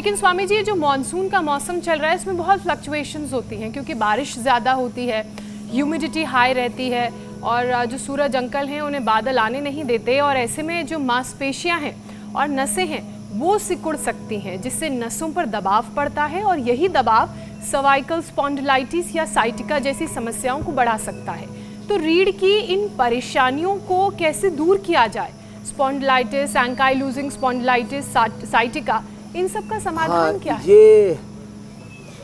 लेकिन स्वामी जी, जो मॉनसून का मौसम चल रहा है इसमें बहुत फ्लक्चुएशंस होती हैं, क्योंकि बारिश ज़्यादा होती है, ह्यूमिडिटी हाई रहती है और जो सूरज अंकल हैं उन्हें बादल आने नहीं देते, और ऐसे में जो मांसपेशियां हैं और नसें हैं वो सिकुड़ सकती हैं, जिससे नसों पर दबाव पड़ता है और यही दबाव सर्वाइकल स्पॉन्डिलाइटिस या साइटिका जैसी समस्याओं को बढ़ा सकता है। तो रीढ़ की इन परेशानियों को कैसे दूर किया जाए? स्पॉन्डिलाइटिस, एंकाइलोजिंग स्पॉन्डिलाइटिस, साइटिका, इन सब का समाधान क्या है? ये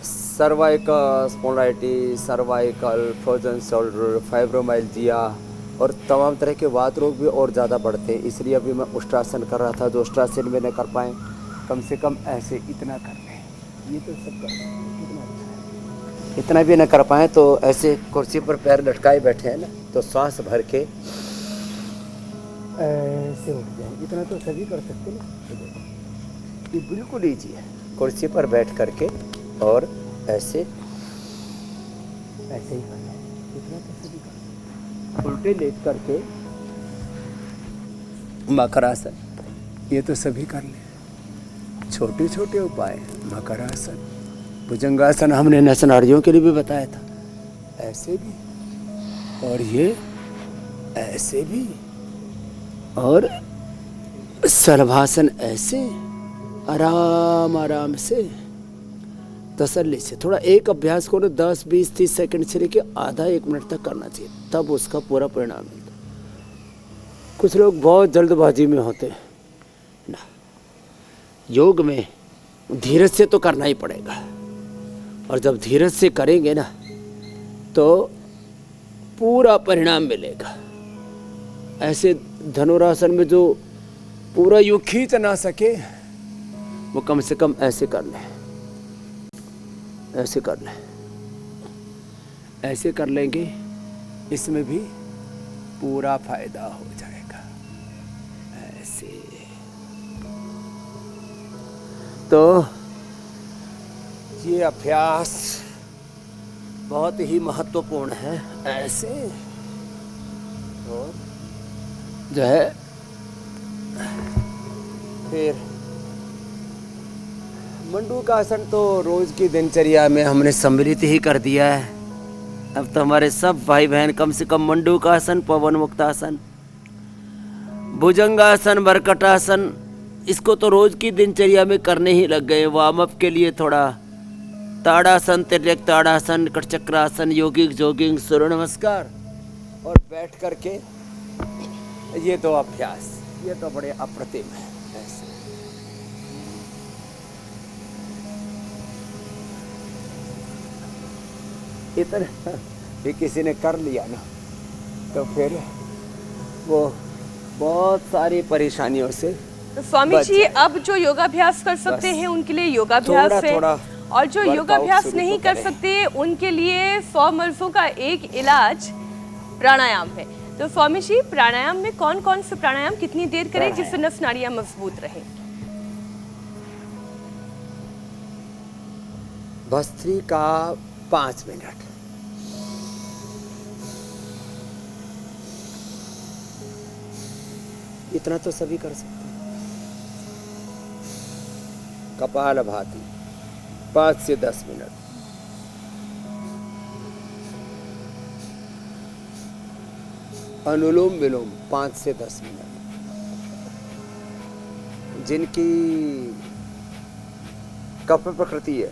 cervical spondylitis, cervical frozen shoulder, fibromyalgia और तमाम तरह के वात रोग भी और ज़्यादा बढ़ते हैं। इसलिए अभी मैं उष्ट्रासन कर रहा था, जो उष्ट्रासन में न कर पाए, कम से कम ऐसे इतना कर लें। ये तो सब कर रहे हैं, कितना अच्छा है। इतना भी न कर पाए तो ऐसे कुर्सी पर पैर लटकाए बैठे हैं ना, तो सांस भर के ऐसे उठ जाए। इतना तो सभी कर सकते ना। ये बिल्कुल ईजी है, कुर्सी पर बैठ करके और ऐसे ऐसे ही करना है। इतना तो सभी कर सकते। उल्टे लेट करके मकरासन, ये तो सभी कर ले। छोटे छोटे उपाय, मकरासन, भुजंगासन हमने नस नाड़ियों के लिए भी बताया था, ऐसे भी, और ये ऐसे भी, और शलभासन ऐसे आराम आराम से तसल्ली से। थोड़ा एक अभ्यास को 10, 20, 30 सेकंड से लेके आधा 1 मिनट तक करना चाहिए, तब उसका पूरा परिणाम मिलता है। कुछ लोग बहुत जल्दबाजी में होते हैं ना, योग में धीरज से तो करना ही पड़ेगा, और जब धीरज से करेंगे ना तो पूरा परिणाम मिलेगा। ऐसे धनुरासन में जो पूरा यूं खींच ना सके, वो कम से कम ऐसे कर ले, ऐसे कर ले, ऐसे कर लेंगे, इसमें भी पूरा फायदा हो जाएगा। ऐसे तो ये अभ्यास बहुत ही महत्वपूर्ण है। ऐसे और जो है फिर मंडूकासन तो रोज की दिनचर्या में हमने सम्मिलित ही कर दिया है। अब तो हमारे सब भाई बहन कम से कम मंडूकासन, पवन मुक्तासन, भुजंगासन, बरकटासन, इसको तो रोज की दिनचर्या में करने ही लग गए। वार्म अप के लिए थोड़ा ताड़ासन, तिर्यक ताड़ासन, कटचक्रासन, योगिक जोगिंग, सूर्य नमस्कार, और बैठ करके ये तो अभ्यास, ये तो बड़े अप्रतिम है। ऐसे इतना भी किसी ने कर लिया ना तो फिर वो बहुत सारी परेशानियों से। तो स्वामी जी, अब जो योगाभ्यास कर सकते हैं उनके लिए योगाभ्यास है, और जो योगाभ्यास नहीं कर सकते उनके लिए 100 मर्जों का एक इलाज प्राणायाम है। तो स्वामी जी, प्राणायाम में कौन कौन से प्राणायाम कितनी देर करें जिससे नस नाड़ियां मजबूत रहें? भस्त्रिका 5 मिनट, इतना तो सभी कर सकते हैं। कपालभाति 5 से 10 मिनट, अनुलोम विलोम 5 से 10 मिनट। जिनकी कफ प्रकृति है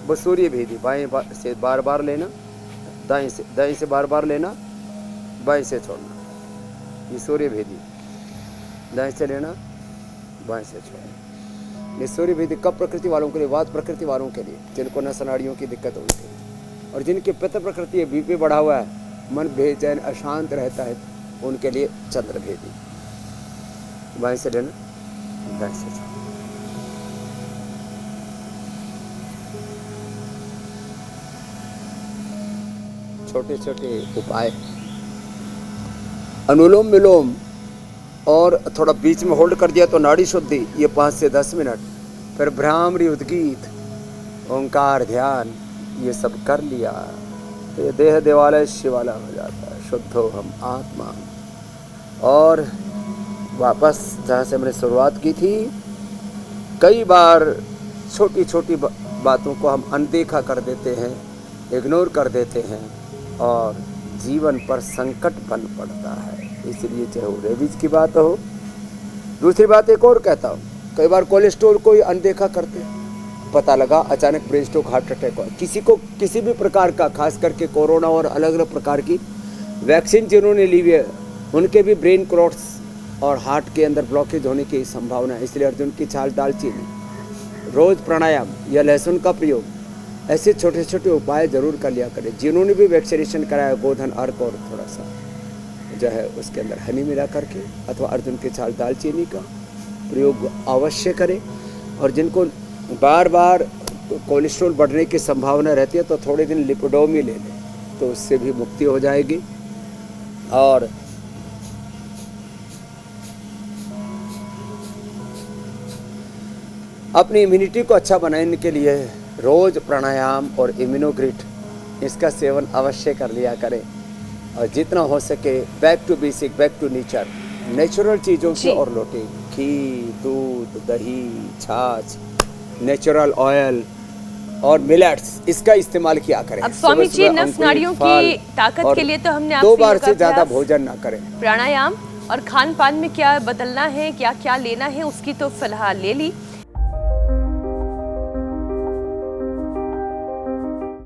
वो सूर्य भेदी, बाएं से बार बार लेना, दाएं से बार बार लेना, बाएं से छोड़ना। ये सूर्य भेदी, दाएं से लेना, बाएं से छोड़ना। ये सूर्य भेदी कफ प्रकृति वालों के लिए, वात प्रकृति वालों के लिए, जिनको नस नाड़ियों की दिक्कत होती है, और जिनकी पित्त प्रकृति है, बीपी बढ़ा हुआ है, मन बेचैन अशांत रहता है, उनके लिए चंद्र भेदी। बाएं से लेना, दाएं से छोड़ना। छोटे छोटे उपाय, अनुलोम विलोम, और थोड़ा बीच में होल्ड कर दिया तो नाड़ी शुद्धि, ये 5 से 10 मिनट। फिर भ्रामरी, उद्गीत, ओंकार ध्यान, ये सब कर लिया तो ये देह देवालय शिवालय हो जाता है। शुद्धो हम आत्मा। और वापस जहाँ से हमने शुरुआत की थी। कई बार छोटी छोटी बातों को हम अनदेखा कर देते हैं, इग्नोर कर देते हैं और जीवन पर संकट बन पड़ता है। इसलिए चाहे वो रेबीज की बात हो। दूसरी बात एक और कहता हूँ, कई बार कोलेस्ट्रॉल को ही अनदेखा करते हैं। पता लगा अचानक ब्रेन स्ट्रोक, हार्ट अटैक हुआ किसी को, किसी भी प्रकार का, खास करके कोरोना और अलग अलग प्रकार की वैक्सीन जिन्होंने ली है उनके भी ब्रेन क्लॉट्स और हार्ट के अंदर ब्लॉकेज होने की संभावना है। इसलिए अर्जुन की छाल, दालचीनी, रोज प्राणायाम या लहसुन का प्रयोग, ऐसे छोटे छोटे उपाय जरूर कर लिया करें। जिन्होंने भी वैक्सीनेशन कराया, गोधन अर्क और थोड़ा सा जो है उसके अंदर हनी मिला करके अथवा अर्जुन की छाल, दालचीनी का प्रयोग अवश्य करें। और जिनको बार बार कोलेस्ट्रॉल बढ़ने की संभावना रहती है तो थोड़े दिन लिपिडोमी ले लें तो उससे भी मुक्ति हो जाएगी। और अपनी इम्यूनिटी को अच्छा बनाने के लिए रोज प्राणायाम और इम्यूनोग्रिट इसका सेवन अवश्य कर लिया करें। और जितना हो सके back to basic, back to nature, natural चीज़ों की ओर लौटे। घी, दूध, दही, छाछ, नेचुरल ऑयल और मिलेट्स, इसका इस्तेमाल किया करें। अब स्वामी जी, नस नाड़ियों की ताकत के लिए तो हमने आपसे 2 बार से ज़्यादा भोजन ना करें। प्राणायाम और खान पान में क्या बदलना है, क्या क्या लेना है, उसकी तो सलाह ले ली।